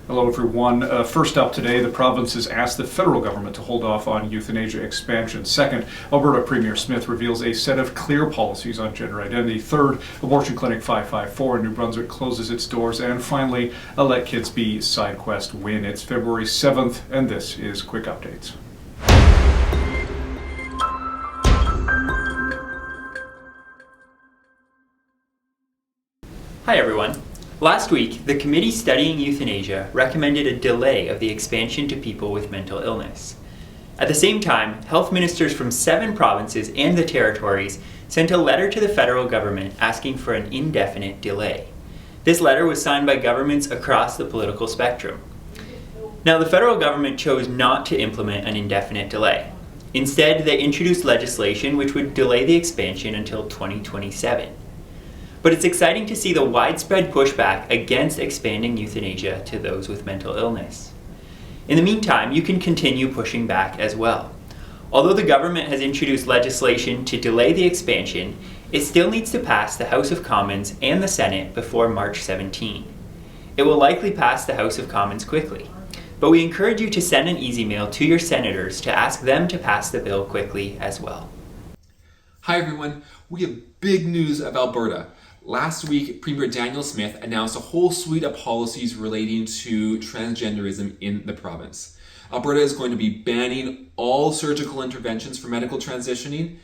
Hello everyone. First up today, the province has asked the federal government to hold off on euthanasia expansion. Second, Alberta Premier Smith reveals a set of clear policies on gender identity. Third, Abortion Clinic 554 in New Brunswick closes its doors. And finally, a Let Kids Be Sidequest Win. It's February 7th, and this is Quick Updates. Hi everyone. Last week, the committee studying euthanasia recommended a delay of the expansion to people with mental illness. At the same time, health ministers from 7 provinces and the territories sent a letter to the federal government asking for an indefinite delay. This letter was signed by governments across the political spectrum. Now, the federal government chose not to implement an indefinite delay. Instead, they introduced legislation which would delay the expansion until 2027. But it's exciting to see the widespread pushback against expanding euthanasia to those with mental illness. In the meantime, you can continue pushing back as well. Although the government has introduced legislation to delay the expansion, it still needs to pass the House of Commons and the Senate before March 17. It will likely pass the House of Commons quickly, but we encourage you to send an easy mail to your senators to ask them to pass the bill quickly as well. Hi everyone, we have big news of Alberta. Last week, Premier Daniel Smith announced a whole suite of policies relating to transgenderism in the province. Alberta is going to be banning all surgical interventions for medical transitioning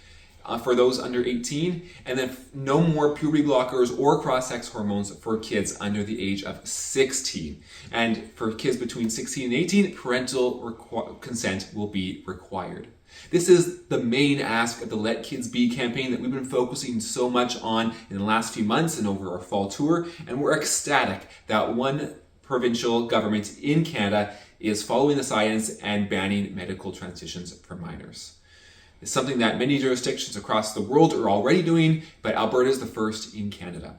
for those under 18, and then no more puberty blockers or cross-sex hormones for kids under the age of 16. And for kids between 16 and 18, parental consent will be required. This is the main ask of the Let Kids Be campaign that we've been focusing so much on in the last few months and over our fall tour, and we're ecstatic that one provincial government in Canada is following the science and banning medical transitions for minors. It's something that many jurisdictions across the world are already doing, but Alberta is the first in Canada.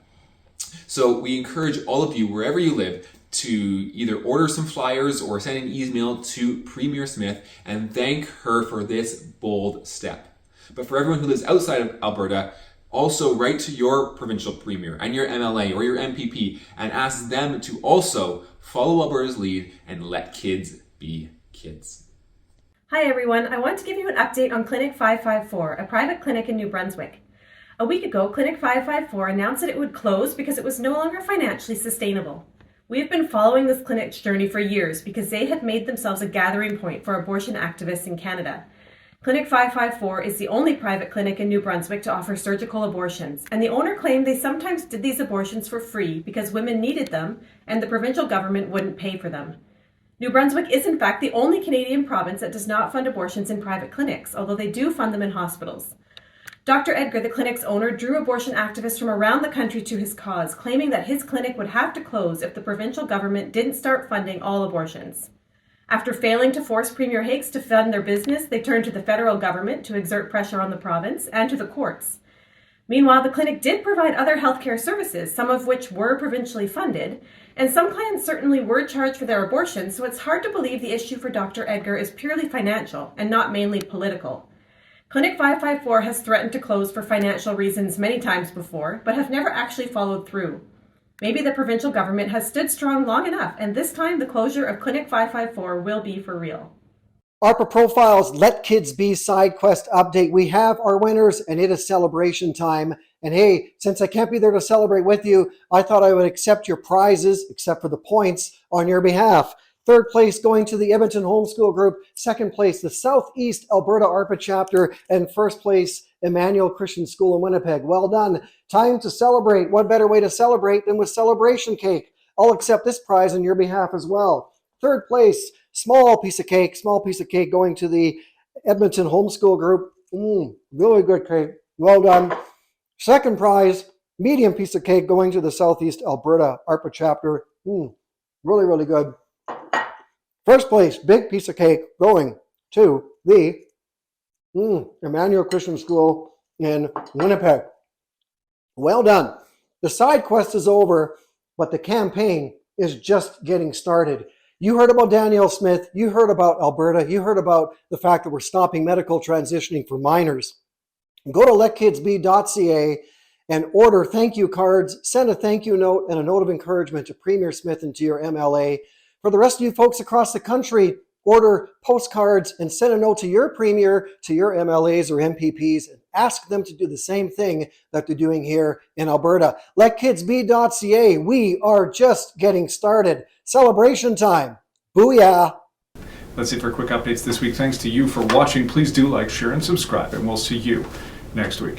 So we encourage all of you, wherever you live, to either order some flyers or send an email to Premier Smith and thank her for this bold step. But for everyone who lives outside of Alberta, also write to your provincial premier and your MLA or your MPP and ask them to also follow Alberta's lead and let kids be kids. Hi everyone, I want to give you an update on Clinic 554, a private clinic in New Brunswick. A week ago, Clinic 554 announced that it would close because it was no longer financially sustainable. We have been following this clinic's journey for years because they had made themselves a gathering point for abortion activists in Canada. Clinic 554 is the only private clinic in New Brunswick to offer surgical abortions, and the owner claimed they sometimes did these abortions for free because women needed them and the provincial government wouldn't pay for them. New Brunswick is in fact the only Canadian province that does not fund abortions in private clinics, although they do fund them in hospitals. Dr. Edgar, the clinic's owner, drew abortion activists from around the country to his cause, claiming that his clinic would have to close if the provincial government didn't start funding all abortions. After failing to force Premier Hakes to fund their business, they turned to the federal government to exert pressure on the province and to the courts. Meanwhile, the clinic did provide other healthcare services, some of which were provincially funded, and some clients certainly were charged for their abortions, so it's hard to believe the issue for Dr. Edgar is purely financial and not mainly political. Clinic 554 has threatened to close for financial reasons many times before, but have never actually followed through. Maybe the provincial government has stood strong long enough, and this time the closure of Clinic 554 will be for real. ARPA Profiles Let Kids Be SideQuest update. We have our winners, and it is celebration time. And hey, since I can't be there to celebrate with you, I thought I would accept your prizes, except for the points, on your behalf. Third place going to the Edmonton Homeschool Group. Second place, the Southeast Alberta ARPA chapter. And first place, Emmanuel Christian School in Winnipeg. Well done. Time to celebrate. What better way to celebrate than with celebration cake? I'll accept this prize on your behalf as well. Third place, small piece of cake going to the Edmonton Homeschool Group. Really good cake. Well done. Second prize, medium piece of cake going to the Southeast Alberta ARPA chapter. Really, really good. First place, big piece of cake going to the Emmanuel Christian School in Winnipeg. Well done. The side quest is over, but the campaign is just getting started. You heard about Danielle Smith. You heard about Alberta. You heard about the fact that we're stopping medical transitioning for minors. Go to letkidsbe.ca and order thank you cards. Send a thank you note and a note of encouragement to Premier Smith and to your MLA. For the rest of you folks across the country, order postcards and send a note to your premier, to your MLAs or MPPs, and ask them to do the same thing that they're doing here in Alberta. LetKidsBe.ca. We are just getting started. Celebration time. Booyah. That's it for quick updates this week. Thanks to you for watching. Please do like, share, and subscribe, and we'll see you next week.